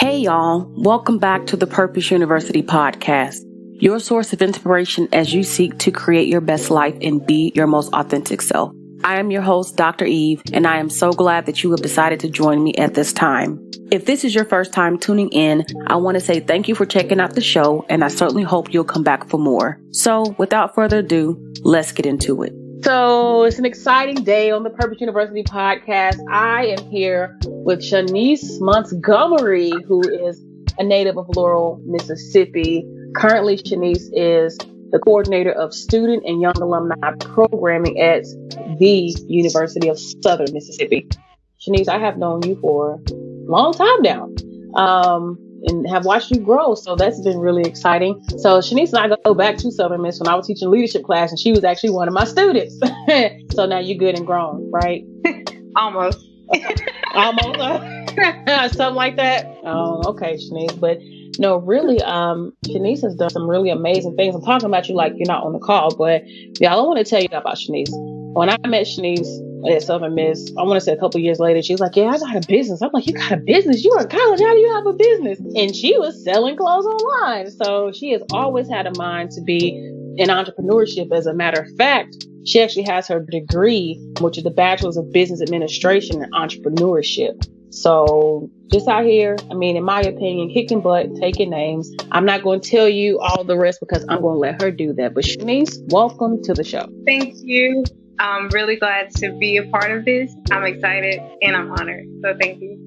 Hey y'all, welcome back to the Purpose University podcast, your source of inspiration as you seek to create your best life and be your most authentic self. I am your host, Dr. Eve, and I am so glad that you have decided to join me at this time. If this is your first time tuning in, I want to say thank you for checking out the show, and I certainly hope you'll come back for more. So without further ado, let's get into it. So it's an exciting day on the Purpose University podcast. I am here with Shonice Montgomery, who is a native of Laurel, Mississippi. Currently, Shonice is the coordinator of student and young alumni programming at the University of Southern Mississippi. Shonice, I have known you for a long time now, and have watched you grow. So that's been really exciting. So Shonice and I go back to Southern Miss when I was teaching leadership class, and she was actually one of my students. So now you're good and grown, right? Almost. Something like that. Oh, okay, Shonice. But no, really, Shonice has done some really amazing things. I'm talking about you like you're not on the call, but yeah, I want to tell you about Shonice. When I met Shonice at Southern Miss, I want to say a couple years later, she was like, yeah, I got a business. I'm like, you got a business? You were in college. How do you have a business? And she was selling clothes online. So she has always had a mind to be in entrepreneurship. As a matter of fact, she actually has her degree, which is the Bachelor's of Business Administration and Entrepreneurship. So just out here, I mean, in my opinion, kicking butt, taking names. I'm not going to tell you all the rest because I'm going to let her do that. But Shonice, welcome to the show. Thank you. I'm really glad to be a part of this. I'm excited and I'm honored. So thank you.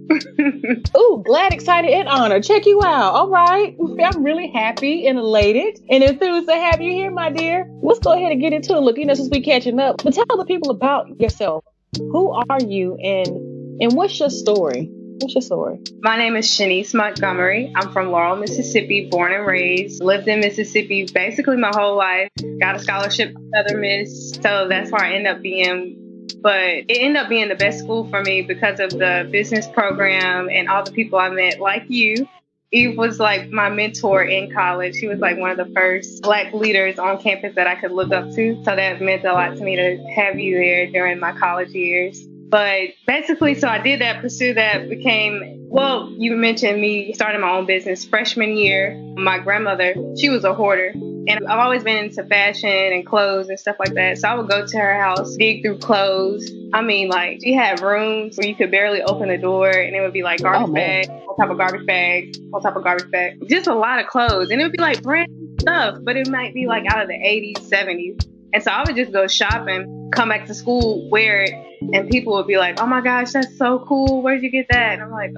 Ooh, glad, excited, and honored. Check you out. All right. I'm really happy and elated and enthused to have you here, my dear. Let's go ahead and get into it. Look, since we catching up, but tell the people about yourself. Who are you and what's your story? What's your story? My name is Shonice Montgomery. I'm from Laurel, Mississippi, born and raised. Lived in Mississippi basically my whole life. Got a scholarship to Southern Miss, so that's where I ended up being. But it ended up being the best school for me because of the business program and all the people I met, like you. Eve was like my mentor in college. She was like one of the first Black leaders on campus that I could look up to. So that meant a lot to me to have you there during my college years. But basically, so I did that, pursued that, you mentioned me starting my own business freshman year. My grandmother, she was a hoarder. And I've always been into fashion and clothes and stuff like that. So I would go to her house, dig through clothes. I mean, like, she had rooms where you could barely open the door and it would be like garbage bags on top of garbage bags on top of garbage bags. Just a lot of clothes. And it would be like brand new stuff, but it might be like out of the 80s, 70s. And so I would just go shopping, come back to school, wear it, and people would be like, oh my gosh, that's so cool. Where'd you get that? And I'm like,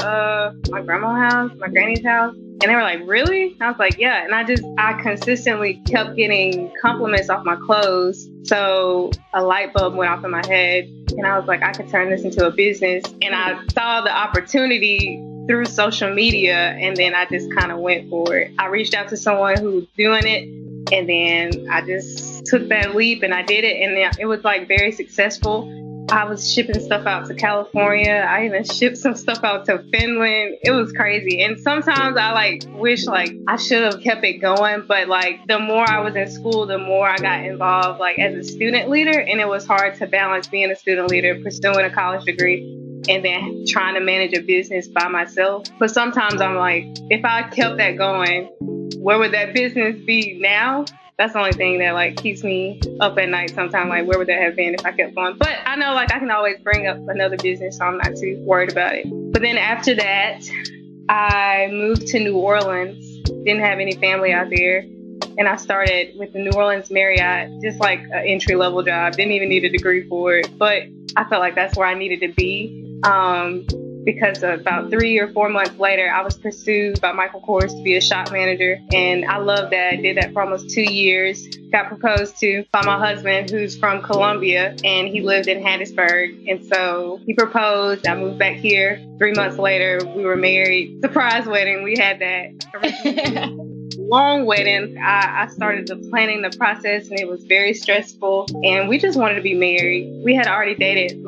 my grandma's house, my granny's house. And they were like, really? And I was like, yeah. And I consistently kept getting compliments off my clothes. So a light bulb went off in my head. And I was like, I could turn this into a business. And I saw the opportunity through social media. And then I just kind of went for it. I reached out to someone who was doing it. And then I just took that leap and I did it. And it was like very successful. I was shipping stuff out to California. I even shipped some stuff out to Finland. It was crazy. And sometimes I wish I should have kept it going. But the more I was in school, the more I got involved as a student leader. And it was hard to balance being a student leader, pursuing a college degree, and then trying to manage a business by myself. But sometimes I'm like, if I kept that going, where would that business be now? That's the only thing that keeps me up at night sometimes. Where would that have been if I kept going? But I know I can always bring up another business, so I'm not too worried about it. But then after that, I moved to New Orleans. Didn't have any family out there. And I started with the New Orleans Marriott, just an entry-level job. Didn't even need a degree for it. But I felt like that's where I needed to be. Because about 3 or 4 months later, I was pursued by Michael Kors to be a shop manager. And I loved that. I did that for almost 2 years. Got proposed to by my husband, who's from Colombia, and he lived in Hattiesburg. And so he proposed. I moved back here. 3 months later, we were married. Surprise wedding. We had that long wedding. I started planning the process, and it was very stressful. And we just wanted to be married. We had already dated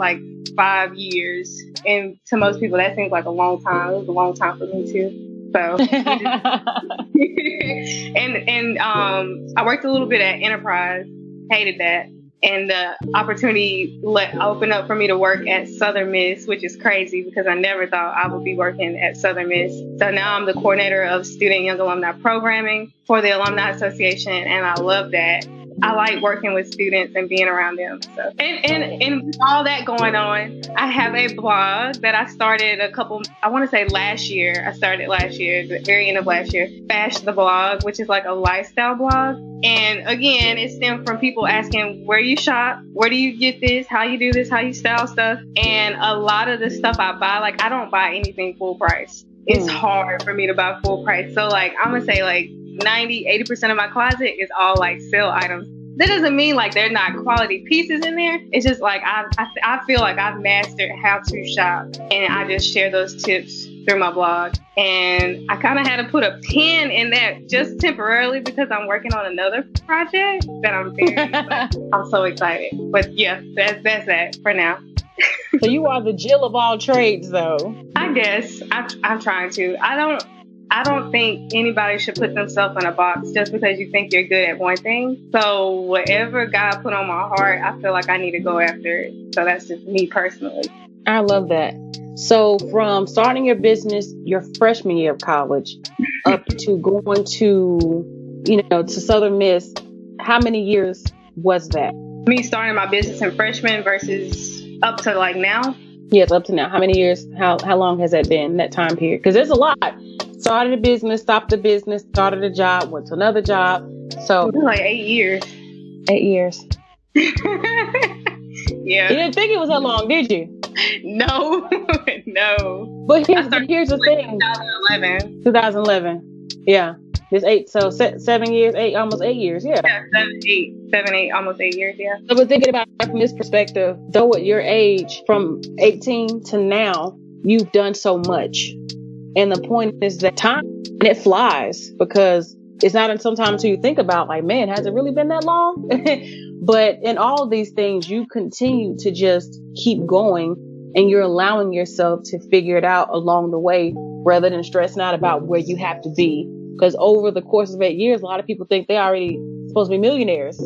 5 years. And to most people, that seems like a long time. It was a long time for me too. So, and I worked a little bit at Enterprise, hated that. and the opportunity opened up for me to work at Southern Miss, which is crazy because I never thought I would be working at Southern Miss. So now I'm the coordinator of student and young alumni programming for the Alumni Association, and I love that. I like working with students and being around them. So, and with all that going on, I have a blog that I started last year. I started last year, the very end of last year, FASH the blog, which is like a lifestyle blog. And again, it stemmed from people asking where you shop, where do you get this, how you do this, how you style stuff. And a lot of the stuff I buy, like I don't buy anything full price. It's hard for me to buy full price. So like, I'm going to say like 80% of my closet is all like sale items. That doesn't mean like they're not quality pieces in there. It's just like I feel like I've mastered how to shop, and I just share those tips through my blog. And I kind of had to put a pin in that just temporarily because I'm working on another project that I'm very I'm so excited. But yeah, that's that for now. So you are the Jill of all trades, though. I guess I'm trying to. I don't think anybody should put themselves in a box just because you think you're good at one thing. So whatever God put on my heart, I feel like I need to go after it. So that's just me personally. I love that. So from starting your business your freshman year of college up to going to, to Southern Miss, how many years was that? Me starting my business in freshman versus up to like now? Yes, up to now. How many years? How long has that been, that time period? Because there's a lot. Started a business, stopped the business, started a job, went to another job. So like 8 years. 8 years. Yeah. You didn't think it was that long, did you? No. No. But here's the thing. 2011. Yeah. It's 8. So 7 years, almost 8 years. Yeah. Yeah, 7, 8, almost 8 years. Yeah. So, but thinking about it from this perspective, though at your age, from 18 to now, you've done so much. And the point is that time, and it flies, because it's not sometimes until you think about like, man, has it really been that long? But in all of these things, you continue to just keep going, and you're allowing yourself to figure it out along the way rather than stressing out about where you have to be. Because over the course of 8 years, a lot of people think they're already supposed to be millionaires.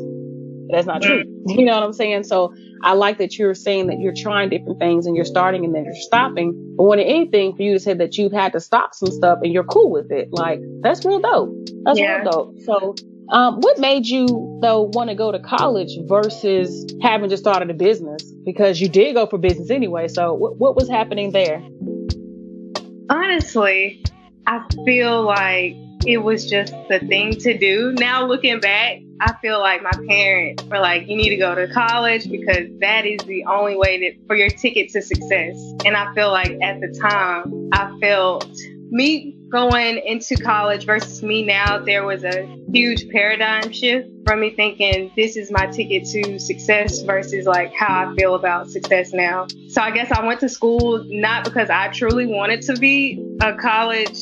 That's not true. You know what I'm saying? So I like that you're saying that you're trying different things and you're starting and then you're stopping. But more than anything, for you to say that you've had to stop some stuff and you're cool with it, like, that's real dope. That's real dope. So what made you, though, want to go to college versus having just started a business? Because you did go for business anyway. So what was happening there? Honestly, I feel like it was just the thing to do. Now looking back, I feel like my parents were like, you need to go to college because that is the only way for your ticket to success. And I feel like at the time, I felt me going into college versus me now, there was a huge paradigm shift from me thinking this is my ticket to success versus like how I feel about success now. So I guess I went to school not because I truly wanted to be a college.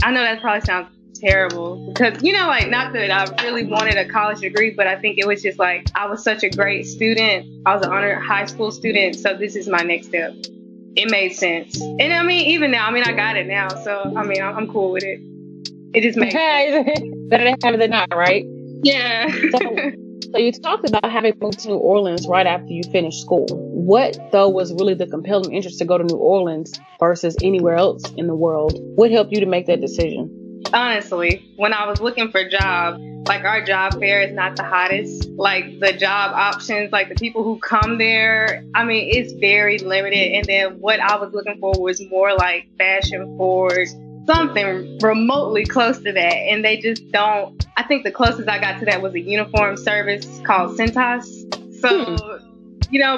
I know that probably sounds terrible because, like, not that I really wanted a college degree, but I think it was just like I was such a great student. I was an honor high school student. So this is my next step. It made sense. And I mean, even now, I got it now. So, I mean, I'm cool with it. It just makes sense. Better to have it than not, right? Yeah. So you talked about having moved to New Orleans right after you finished school. What, though, was really the compelling interest to go to New Orleans versus anywhere else in the world? What helped you to make that decision? Honestly, when I was looking for jobs, like our job fair is not the hottest. Like the job options, like the people who come there, I mean, it's very limited. And then what I was looking for was more like fashion forward, something remotely close to that. And they just don't. I think the closest I got to that was a uniform service called Centos. So,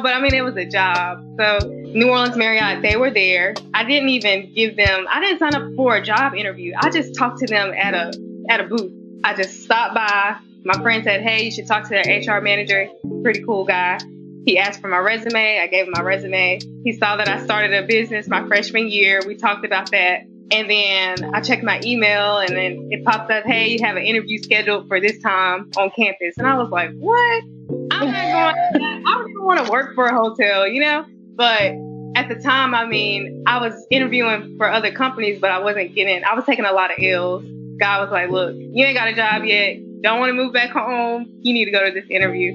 but I mean, it was a job. So New Orleans Marriott, they were there. I didn't sign up for a job interview. I just talked to them at a booth. I just stopped by. My friend said, hey, you should talk to their HR manager. Pretty cool guy. He asked for my resume. I gave him my resume. He saw that I started a business my freshman year. We talked about that. And then I checked my email and then it popped up, hey, you have an interview scheduled for this time on campus. And I was like, what? I'm not going, I don't even want to work for a hotel, But at the time, I mean, I was interviewing for other companies, but I was taking a lot of L's. God was like, look, you ain't got a job yet. Don't want to move back home. You need to go to this interview.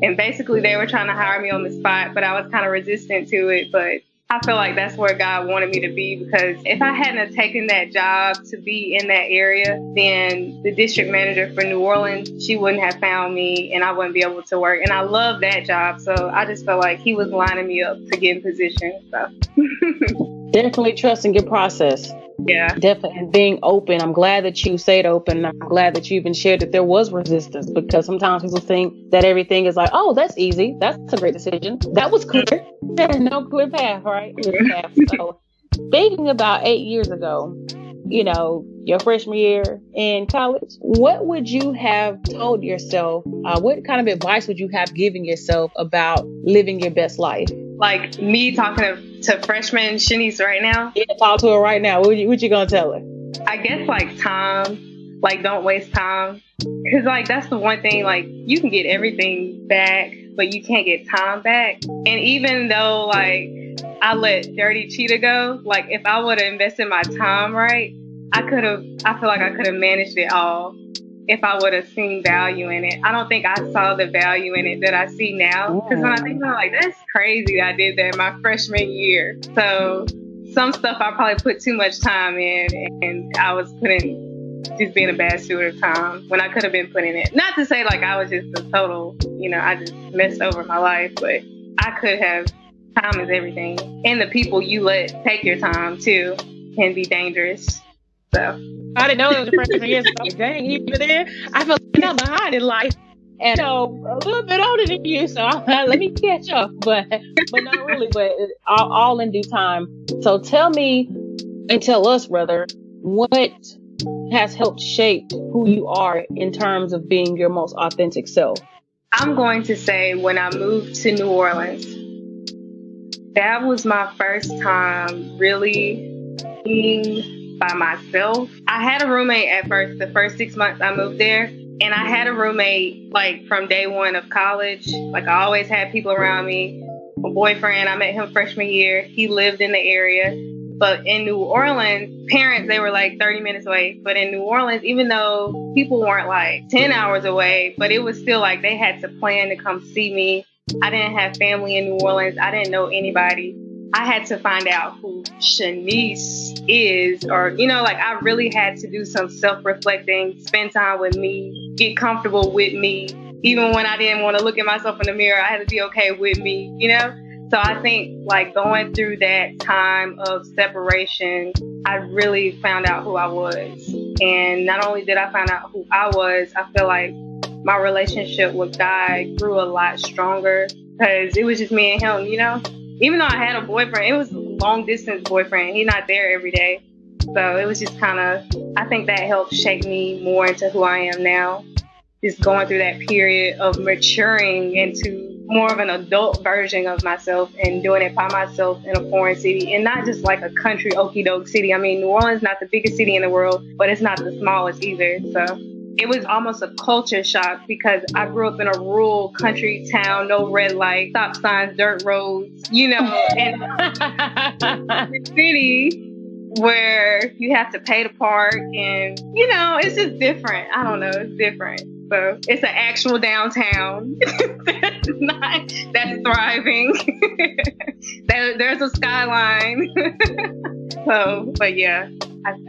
And basically they were trying to hire me on the spot, but I was kind of resistant to it. But I feel like that's where God wanted me to be, because if I hadn't have taken that job to be in that area, then the district manager for New Orleans, she wouldn't have found me and I wouldn't be able to work. And I love that job. So I just felt like he was lining me up to get in position. So Definitely trusting your process. yeah. Definitely. And being open. I'm glad that you stayed open. I'm glad that you even shared that there was resistance, because sometimes people think that everything is like, oh, that's easy. That's a great decision. That was clear. There's no clear path, right? Clear path. So thinking about 8 years ago, your freshman year in college, what would you have told yourself? What kind of advice would you have given yourself about living your best life? Like me talking to freshman Shonice right now? Yeah, talk to her right now. What you gonna tell her? I guess like time, like don't waste time. Cause like that's the one thing, like you can get everything back, but you can't get time back. And even though like I let Dirty Cheetah go, like if I would have invested my time right, I feel like I could have managed it all if I would have seen value in it. I don't think I saw the value in it that I see now. Because when I think about it, like, that's crazy that I did that my freshman year. So some stuff I probably put too much time in, and I was just being a bad steward of time when I could have been putting it. Not to say like I was just a total, I just messed over my life, but I could have. Time is everything. And the people you let take your time too can be dangerous. So I didn't know it was a freshman year. So dang, even there, I feel like I'm behind in life, and a little bit older than you. So let me catch up, but not really. But all in due time. So tell me and tell us, brother, what has helped shape who you are in terms of being your most authentic self? I'm going to say when I moved to New Orleans, that was my first time really being by myself. I had a roommate at first, the first 6 months I moved there. And I had a roommate like from day one of college. Like I always had people around me. My boyfriend, I met him freshman year. He lived in the area. But in New Orleans, parents, they were like 30 minutes away. But in New Orleans, even though people weren't like 10 hours away, but it was still like they had to plan to come see me. I didn't have family in New Orleans. I didn't know anybody. I had to find out who Shonice is, or, like I really had to do some self-reflecting, spend time with me, get comfortable with me. Even when I didn't want to look at myself in the mirror, I had to be okay with me, So I think like going through that time of separation, I really found out who I was. And not only did I find out who I was, I feel like my relationship with God grew a lot stronger because it was just me and him, Even though I had a boyfriend, it was a long distance boyfriend. He's not there every day. So it was just kind of, I think that helped shape me more into who I am now. Just going through that period of maturing into more of an adult version of myself and doing it by myself in a foreign city, and not just like a country okie doke city. I mean, New Orleans is not the biggest city in the world, but it's not the smallest either. So it was almost a culture shock because I grew up in a rural country town, no red light, stop signs, dirt roads, and the city where you have to pay to park and, it's just different. I don't know. It's different. So it's an actual downtown that's thriving. There's a skyline. But yeah,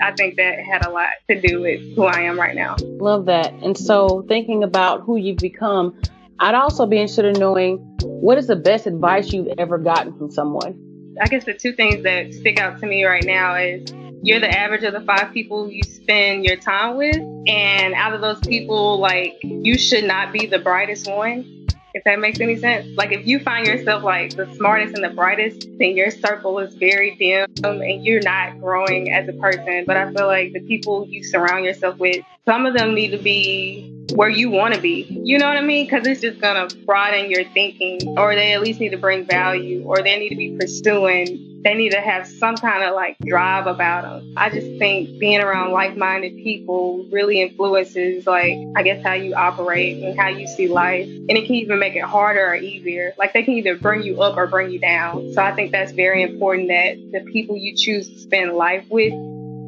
I think that had a lot to do with who I am right now. Love that. And so thinking about who you've become, I'd also be interested in knowing what is the best advice you've ever gotten from someone? I guess the two things that stick out to me right now is you're the average of the 5 people you spend your time with. And out of those people, like, you should not be the brightest one, if that makes any sense. Like, if you find yourself like the smartest and the brightest, then your circle is very dim and you're not growing as a person. But I feel like the people you surround yourself with, some of them need to be where you want to be. You know what I mean? Because it's just going to broaden your thinking, or they at least need to bring value, or they need to be pursuing. They need to have some kind of like drive about them. I just think being around like-minded people really influences, like, I guess how you operate and how you see life. And it can even make it harder or easier. Like, they can either bring you up or bring you down. So I think that's very important, that the people you choose to spend life with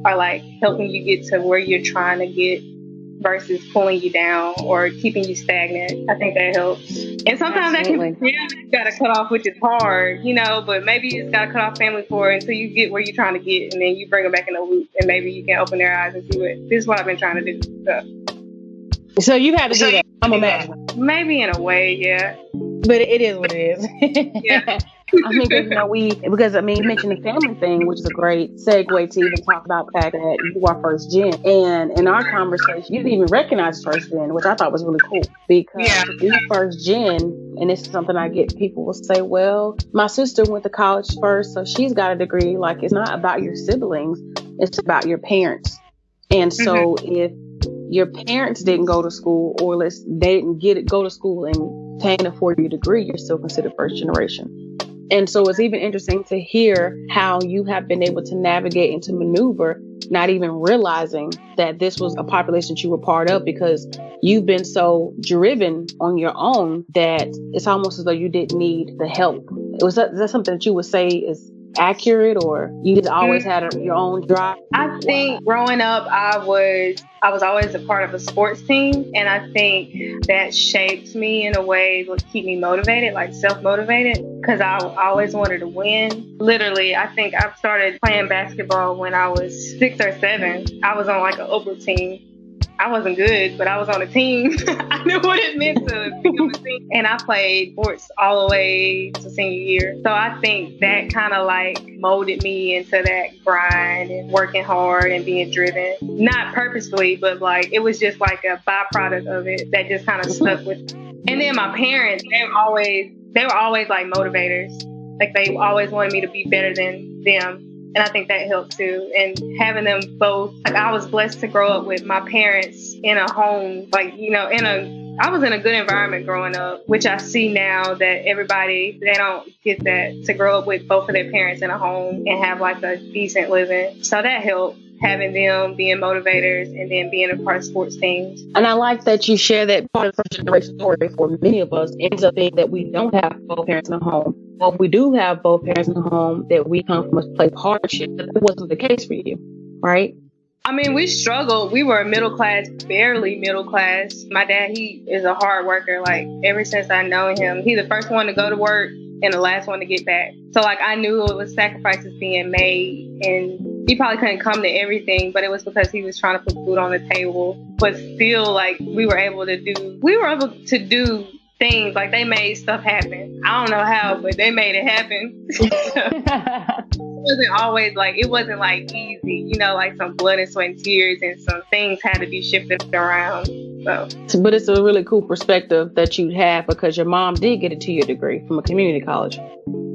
are like helping you get to where you're trying to get. versus pulling you down or keeping you stagnant. I think that helps. And sometimes Absolutely. that can you gotta cut off, which is hard, but maybe you just gotta cut off family for it until you get where you're trying to get, and then you bring them back in the loop, and maybe you can open their eyes and see this is what I've been trying to do. So you have to do that. I'm imagining. Maybe in a way, yeah. But it is what it is. Yeah. I mean, because you mentioned the family thing, which is a great segue to even talk about the fact that you are first gen. And in our conversation, you didn't even recognize first gen, which I thought was really cool. Because to be first gen, and this is something I get, people will say, well, my sister went to college first, so she's got a degree. Like, it's not about your siblings, it's about your parents. And so if your parents didn't go to school, or they didn't go to school and obtain a 4-year degree, you're still considered first generation. And so it's even interesting to hear how you have been able to navigate and to maneuver, not even realizing that this was a population that you were part of, because you've been so driven on your own that it's almost as though you didn't need the help. Is that something that you would say is accurate, or you just always had your own drive? I think growing up, I was always a part of a sports team, and I think that shaped me in a way that would keep me motivated, like self-motivated, because I always wanted to win. Literally, I think I started playing basketball when I was 6 or 7. I was on like an upper team. I wasn't good, but I was on a team. I knew what it meant to be on a team. And I played sports all the way to senior year. So I think that kind of like molded me into that grind and working hard and being driven. Not purposefully, but like it was just like a byproduct of it that just kind of stuck with me. And then my parents, they were always like motivators. Like they always wanted me to be better than them. And I think that helped too. And having them both, like I was blessed to grow up with my parents in a home, like, I was in a good environment growing up, which I see now that they don't get that, to grow up with both of their parents in a home and have like a decent living. So that helped, having them being motivators and then being a part of sports teams. And I like that you share that part of the first generation story. For many of us, ends up being that we don't have both parents in the home. Well, we do have both parents in the home, that we come from a place of hardship. That wasn't the case for you, right? I mean, we struggled. We were middle class, barely middle class. My dad, he is a hard worker. Like, ever since I know him, he's the first one to go to work and the last one to get back. So, like, I knew it was sacrifices being made, and he probably couldn't come to everything, but it was because he was trying to put food on the table. But still, like, we were able to do things. Like, they made stuff happen. I don't know how, but they made it happen. It wasn't like easy, like some blood and sweat and tears, and some things had to be shifted around. So, but it's a really cool perspective that you have, because your mom did get a 2-year degree from a community college.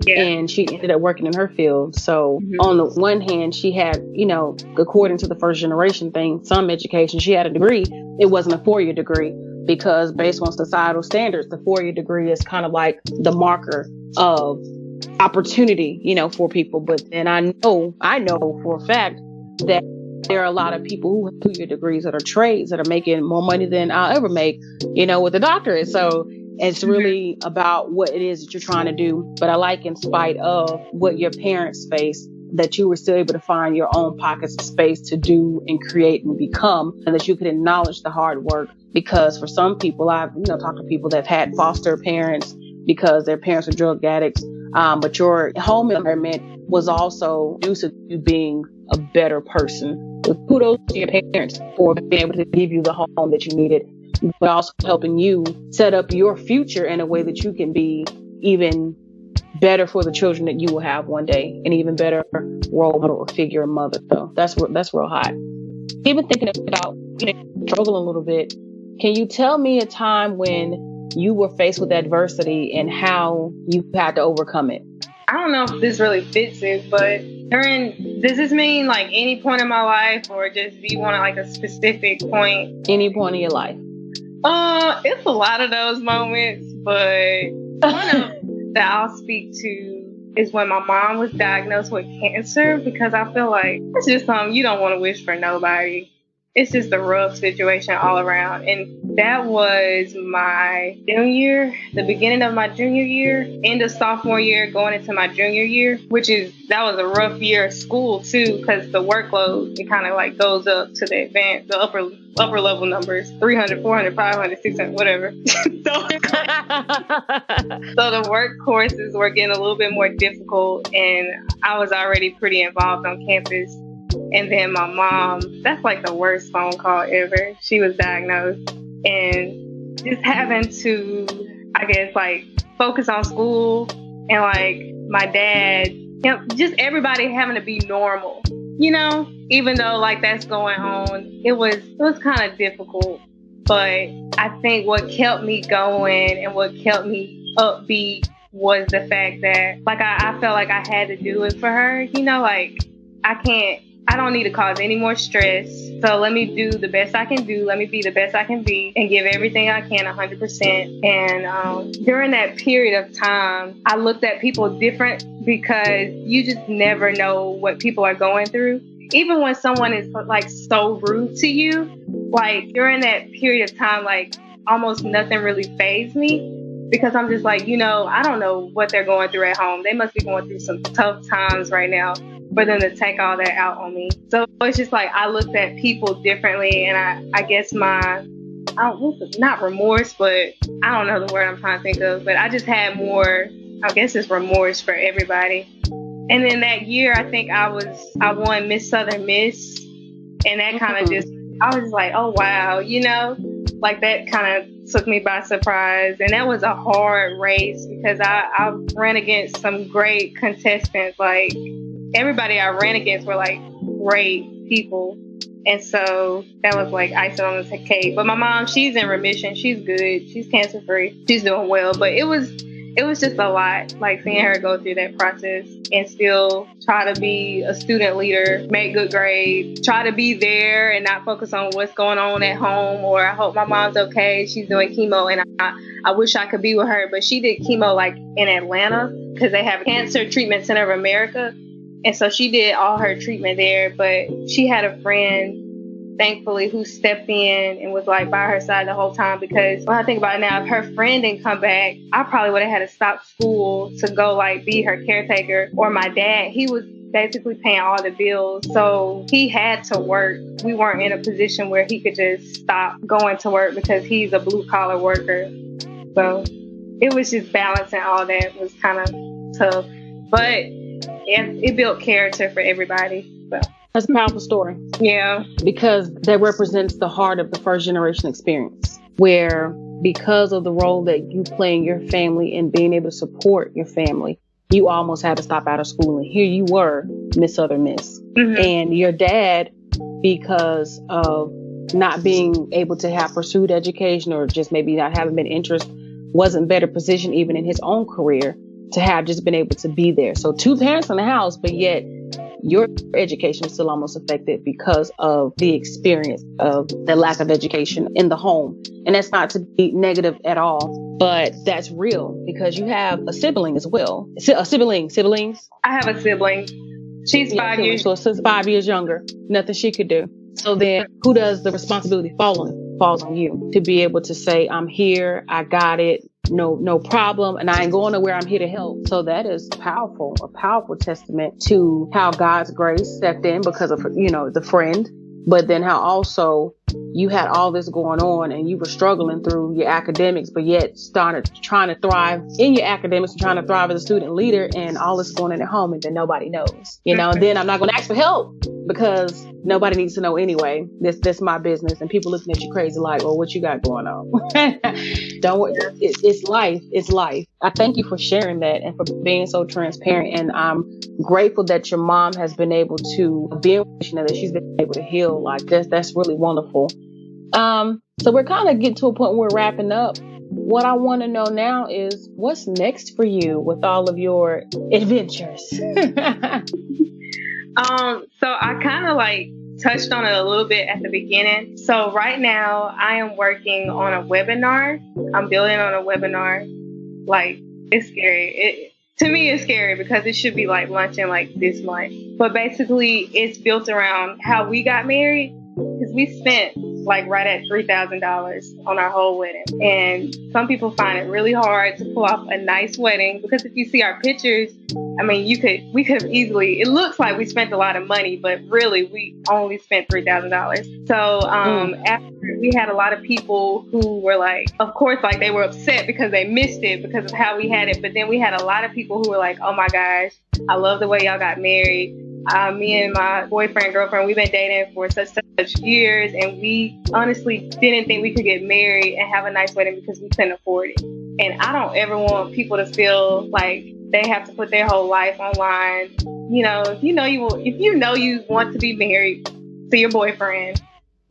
Yeah. And she ended up working in her field. So on the one hand, she had, according to the first generation thing, some education. She had a degree. It wasn't a 4-year degree, because based on societal standards, the 4-year degree is kind of like the marker of opportunity, for people. But then I know for a fact that there are a lot of people who have 2-year degrees that are trades that are making more money than I'll ever make, with a doctorate. So it's really about what it is that you're trying to do. But I like, in spite of what your parents faced, that you were still able to find your own pockets of space to do and create and become, and that you could acknowledge the hard work. Because for some people, I've talked to people that have had foster parents because their parents are drug addicts. But your home environment was also conducive to being a better person. So kudos to your parents for being able to give you the home that you needed, but also helping you set up your future in a way that you can be even better for the children that you will have one day, and even better role model or figure, mother. So that's real hot. Even thinking about struggling a little bit, can you tell me a time when you were faced with adversity and how you had to overcome it? I don't know if this really fits it, but does this mean like any point in my life, or just do you want like a specific point? Any point in your life. It's a lot of those moments, but one of that I'll speak to is when my mom was diagnosed with cancer, because I feel like it's just something you don't want to wish for nobody. it's just a rough situation all around. And that was my junior year, the beginning of my junior year, end of sophomore year, going into my junior year, that was a rough year of school too, because the workload, it kind of like goes up to the upper level numbers, 300, 400, 500, 600, whatever. So the work courses were getting a little bit more difficult, and I was already pretty involved on campus. And then my mom, that's like the worst phone call ever. She was diagnosed, and just having to, I guess, like focus on school, and like my dad, just everybody having to be normal, even though like that's going on, it was kind of difficult. But I think what kept me going and what kept me upbeat was the fact that like I felt like I had to do it for her, like I don't need to cause any more stress. So let me do the best I can do. Let me be the best I can be and give everything I can 100%. And during that period of time, I looked at people different because you just never know what people are going through. Even when someone is like so rude to you, like during that period of time, like almost nothing really fazed me. Because I'm just like, I don't know what they're going through at home. They must be going through some tough times right now for them to take all that out on me. So it's just like I looked at people differently, and I guess not remorse, but I don't know the word I'm trying to think of, but I just had more, I guess it's remorse for everybody. And then that year, I think I won Miss Southern Miss, and that kind of I was just like, oh wow, like that kind of took me by surprise. And that was a hard race because I ran against some great contestants. Like everybody I ran against were like great people. And so that was like icing on the cake. But my mom, she's in remission. She's good. She's cancer free. She's doing well. But it was just a lot, like seeing her go through that process and still try to be a student leader, make good grades, try to be there and not focus on what's going on at home, or I hope my mom's okay. She's doing chemo, and I wish I could be with her, but she did chemo like in Atlanta because they have a Cancer Treatment Center of America. And so she did all her treatment there, but she had a friend, thankfully, who stepped in and was like by her side the whole time. Because when I think about it now, if her friend didn't come back, I probably would have had to stop school to go like be her caretaker. Or my dad, he was basically paying all the bills, so he had to work. We weren't in a position where he could just stop going to work because he's a blue collar worker. So it was just balancing all that was kind of tough, but it built character for everybody. So. That's a powerful story. Yeah. Because that represents the heart of the first generation experience, where because of the role that you play in your family and being able to support your family, you almost had to stop out of school. And here you were, Miss Southern Miss. Mm-hmm. And your dad, because of not being able to have pursued education or just maybe not having been interest, wasn't better positioned even in his own career to have just been able to be there. So two parents in the house, but yet your education is still almost affected because of the experience of the lack of education in the home. And that's not to be negative at all, but that's real because you have a sibling as well. Siblings? I have a sibling. She's 5 years. So since 5 years younger, nothing she could do. So then who does the responsibility falls on you to be able to say, I'm here, I got it. No problem. And I ain't going nowhere. I'm here to help. So that is a powerful testament to how God's grace stepped in because of, the friend, but then how also you had all this going on and you were struggling through your academics, but yet started trying to thrive in your academics and trying to thrive as a student leader, and all this going on at home, and then nobody knows, and then I'm not going to ask for help because nobody needs to know anyway. This my business, and people looking at you crazy like, well, what you got going on? Don't worry. It's life. It's life. I thank you for sharing that and for being so transparent. And I'm grateful that your mom has been able to be in a position that she's been able to heal like this. That's really wonderful. So we're kind of getting to a point where we're wrapping up. What I want to know now is what's next for you with all of your adventures? So I kind of like touched on it a little bit at the beginning. So right now I am working on a webinar. I'm building on a webinar. Like, it's scary. To me, it's scary because it should be like launching like this month. But basically, it's built around how we got married because we spent like right at $3,000 on our whole wedding. And some people find it really hard to pull off a nice wedding, because if you see our pictures, I mean, we could have easily, it looks like we spent a lot of money, but really we only spent $3,000. So after, we had a lot of people who were like, of course, like they were upset because they missed it because of how we had it. But then we had a lot of people who were like, oh my gosh, I love the way y'all got married. Me and my girlfriend, we've been dating for such years, and we honestly didn't think we could get married and have a nice wedding because we couldn't afford it. And I don't ever want people to feel like they have to put their whole life online. You know, if you know you want to be married to your boyfriend,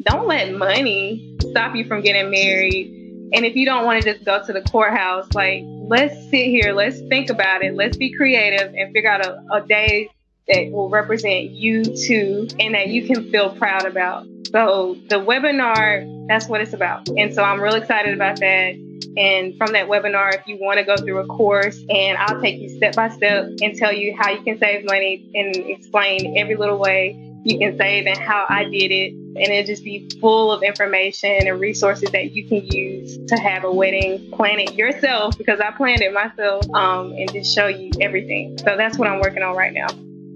don't let money stop you from getting married. And if you don't want to just go to the courthouse, like, let's sit here, let's think about it, let's be creative and figure out a day that will represent you too, and that you can feel proud about. So the webinar, that's what it's about. And so I'm real excited about that. And from that webinar, if you want to go through a course, and I'll take you step by step and tell you how you can save money and explain every little way you can save and how I did it. And it'll just be full of information and resources that you can use to have a wedding. Plan it yourself, because I planned it myself, and just show you everything. So that's what I'm working on right now.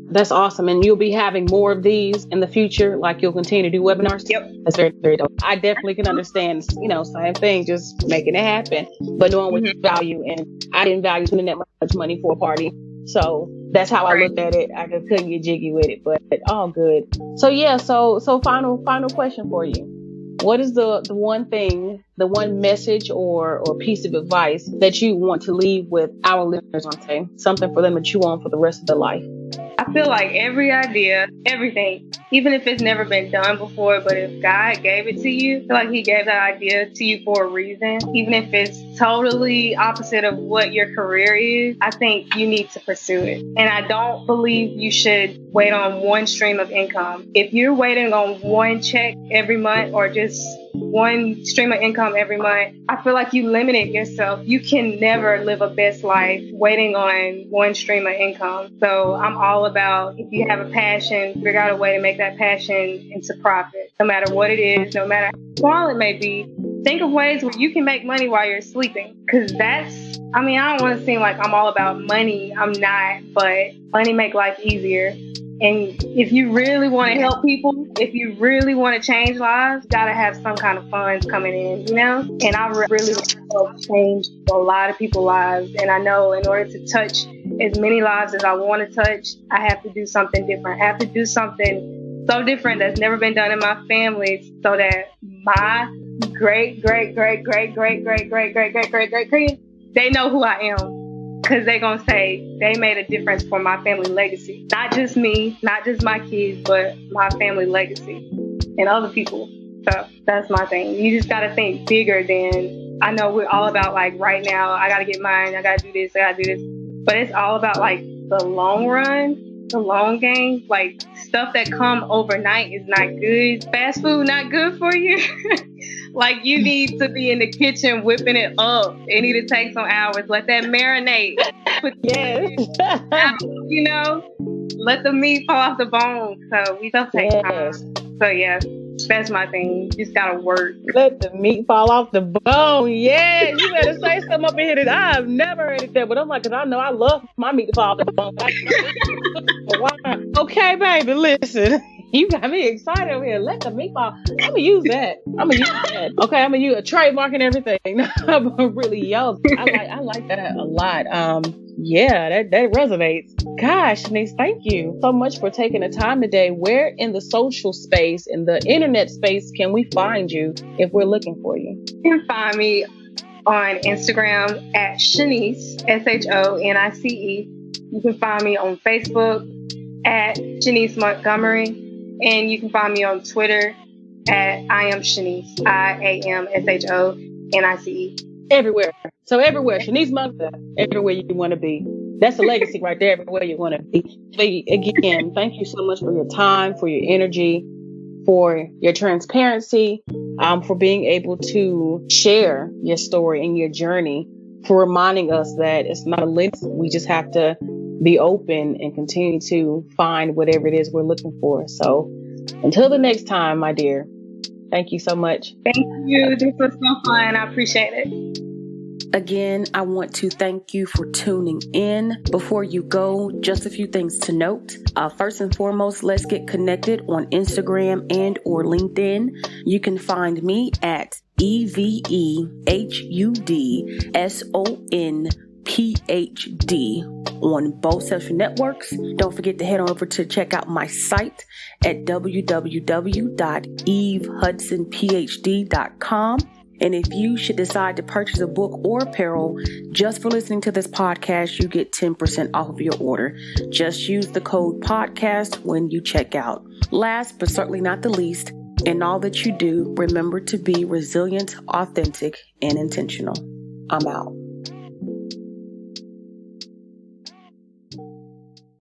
That's awesome. And you'll be having more of these in the future, like you'll continue to do webinars? Yep. That's very, very dope. I definitely can understand, same thing, just making it happen, but knowing what you value. And I didn't value spending that much money for a party. So that's how I looked at it. I just couldn't get jiggy with it, but all good. So yeah, so final question for you. What is the one thing, the one message or piece of advice that you want to leave with our listeners on today? Something for them to chew on for the rest of their life. I feel like every idea, everything, even if it's never been done before, but if God gave it to you, I feel like he gave that idea to you for a reason. Even if it's totally opposite of what your career is, I think you need to pursue it. And I don't believe you should wait on one stream of income. If you're waiting on one check every month or just one stream of income every month, I feel like you limited yourself. You can never live a best life waiting on one stream of income. So I'm all about, if you have a passion, figure out a way to make that passion into profit. No matter what it is, no matter how small it may be, think of ways where you can make money while you're sleeping. Because I don't want to seem like I'm all about money. I'm not, but money make life easier. And if you really want to help people, if you really want to change lives, you got to have some kind of funds coming in, And I really want to change a lot of people's lives. And I know in order to touch as many lives as I want to touch, I have to do something different. I have to do something so different that's never been done in my family, so that my great, they know who I am. Because they're going to say they made a difference for my family legacy. Not just me, not just my kids, but my family legacy and other people. So that's my thing. You just got to think bigger than, I know we're all about like right now, I got to get mine, I got to do this, I got to do this. But it's all about like the long run, the long game. Like stuff that come overnight is not good. Fast food, not good for you. Like you need to be in the kitchen whipping it up. It need to take some hours. Let that marinate. Let the meat fall off the bone. So we stuff takes time. So yeah, that's my thing. You just gotta work. Let the meat fall off the bone. Yeah, you better say something up in here that I've never heard it said, but I'm like, because I know I love my meat to fall off the bone. Okay, baby, listen. You got me excited over here. Let the meat fall. I'm going to use that. Okay, I'm going to use a trademark and everything. Really, yo, I like that a lot. Yeah, that resonates. Gosh, Shonice, thank you so much for taking the time today. Where in the social space, in the internet space, can we find you if we're looking for you? You can find me on Instagram at Shonice, Shonice. You can find me on Facebook at Shonice Montgomery. And you can find me on Twitter at I am Shonice, IAMSHONICE. Everywhere. So everywhere. Shonice Montgomery, everywhere you want to be. That's a legacy right there, everywhere you want to be. But again, thank you so much for your time, for your energy, for your transparency, for being able to share your story and your journey, for reminding us that it's not a list. We just have to be open and continue to find whatever it is we're looking for. So Until the next time, my dear. Thank you so much. Thank you. This was so fun. I appreciate it. Again, I want to thank you for tuning in. Before you go, just a few things to note. First and foremost, let's get connected on Instagram and or LinkedIn. You can find me at EVEHUDSONPHD on both social networks. Don't forget to head on over to check out my site at www.evehudsonphd.com. And if you should decide to purchase a book or apparel just for listening to this podcast, you get 10% off of your order. Just use the code podcast when you check out. Last but certainly not the least, in all that you do, remember to be resilient, authentic, and intentional. I'm out.